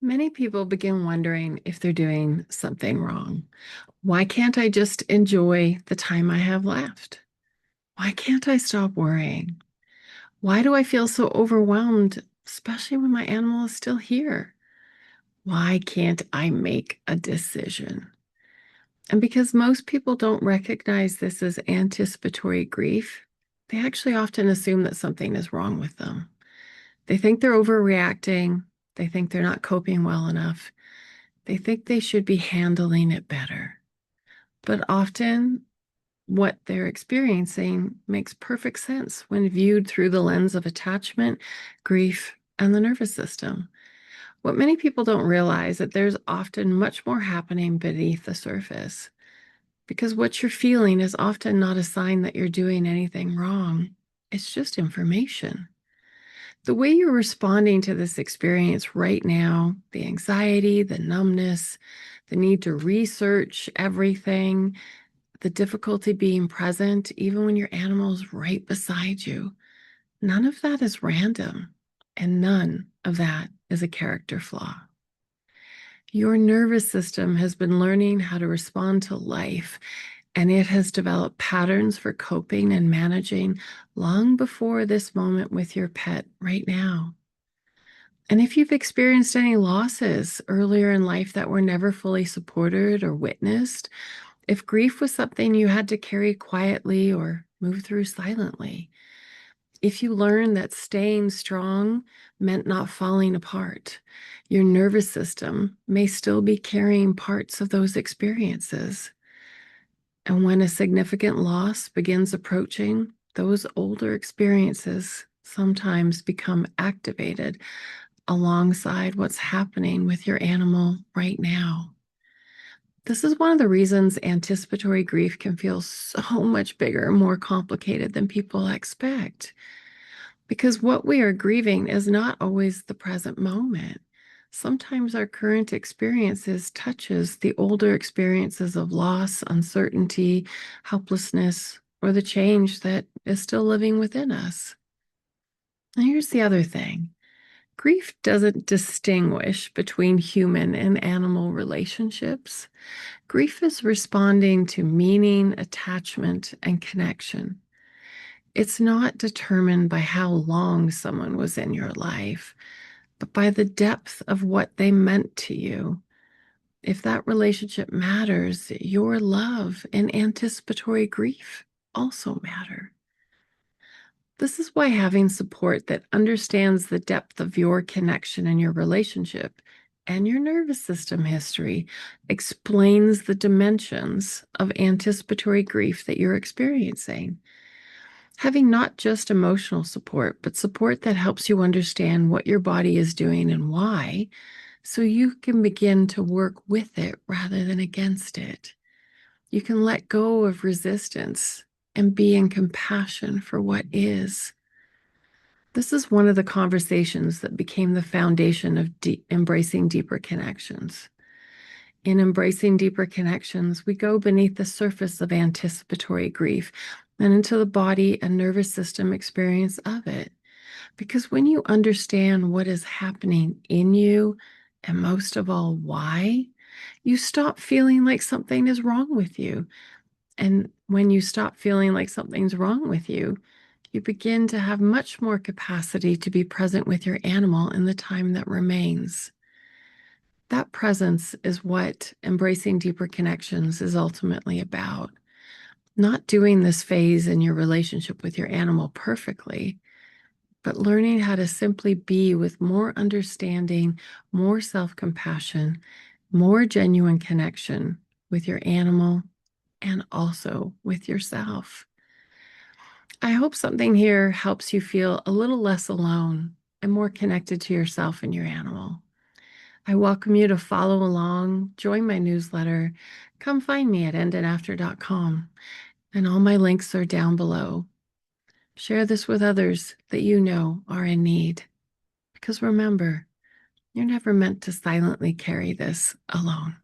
Many people begin wondering if they're doing something wrong. Why can't I just enjoy the time I have left? Why can't I stop worrying? Why do I feel so overwhelmed, especially when my animal is still here? Why can't I make a decision? And because most people don't recognize this as anticipatory grief, they actually often assume that something is wrong with them. They think they're overreacting. They think they're not coping well enough. They think they should be handling it better. But often, what they're experiencing makes perfect sense when viewed through the lens of attachment, grief, and the nervous system. What many people don't realize that there's often much more happening beneath the surface because what you're feeling is often not a sign that you're doing anything wrong. It's just information. The way you're responding to this experience right now, the anxiety, the numbness, the need to research everything, the difficulty being present, even when your animal's right beside you, none of that is random, and none of that is a character flaw. Your nervous system has been learning how to respond to life, and it has developed patterns for coping and managing long before this moment with your pet right now. And if you've experienced any losses earlier in life that were never fully supported or witnessed, if grief was something you had to carry quietly or move through silently, if you learned that staying strong meant not falling apart, your nervous system may still be carrying parts of those experiences. And when a significant loss begins approaching, those older experiences sometimes become activated alongside what's happening with your animal right now. This is one of the reasons anticipatory grief can feel so much bigger and more complicated than people expect. Because what we are grieving is not always the present moment. Sometimes our current experiences touches the older experiences of loss, uncertainty, helplessness, or the change that is still living within us. And here's the other thing. Grief doesn't distinguish between human and animal relationships. Grief is responding to meaning, attachment, and connection. It's not determined by how long someone was in your life, but by the depth of what they meant to you. If that relationship matters, your love and anticipatory grief also matter. This is why having support that understands the depth of your connection and your relationship and your nervous system history explains the dimensions of anticipatory grief that you're experiencing. Having not just emotional support, but support that helps you understand what your body is doing and why, so you can begin to work with it rather than against it. You can let go of resistance and be in compassion for what is. This is one of the conversations that became the foundation of embracing deeper connections. In embracing deeper connections, we go beneath the surface of anticipatory grief and into the body and nervous system experience of it. Because when you understand what is happening in you, and most of all, why, you stop feeling like something is wrong with you. And when you stop feeling like something's wrong with you, you begin to have much more capacity to be present with your animal in the time that remains. That presence is what embracing deeper connections is ultimately about. Not doing this phase in your relationship with your animal perfectly, but learning how to simply be with more understanding, more self-compassion, more genuine connection with your animal and also with yourself. I hope something here helps you feel a little less alone and more connected to yourself and your animal. I welcome you to follow along, join my newsletter, come find me at endandafter.com, and all my links are down below. Share this with others that you know are in need. Because remember, you're never meant to silently carry this alone.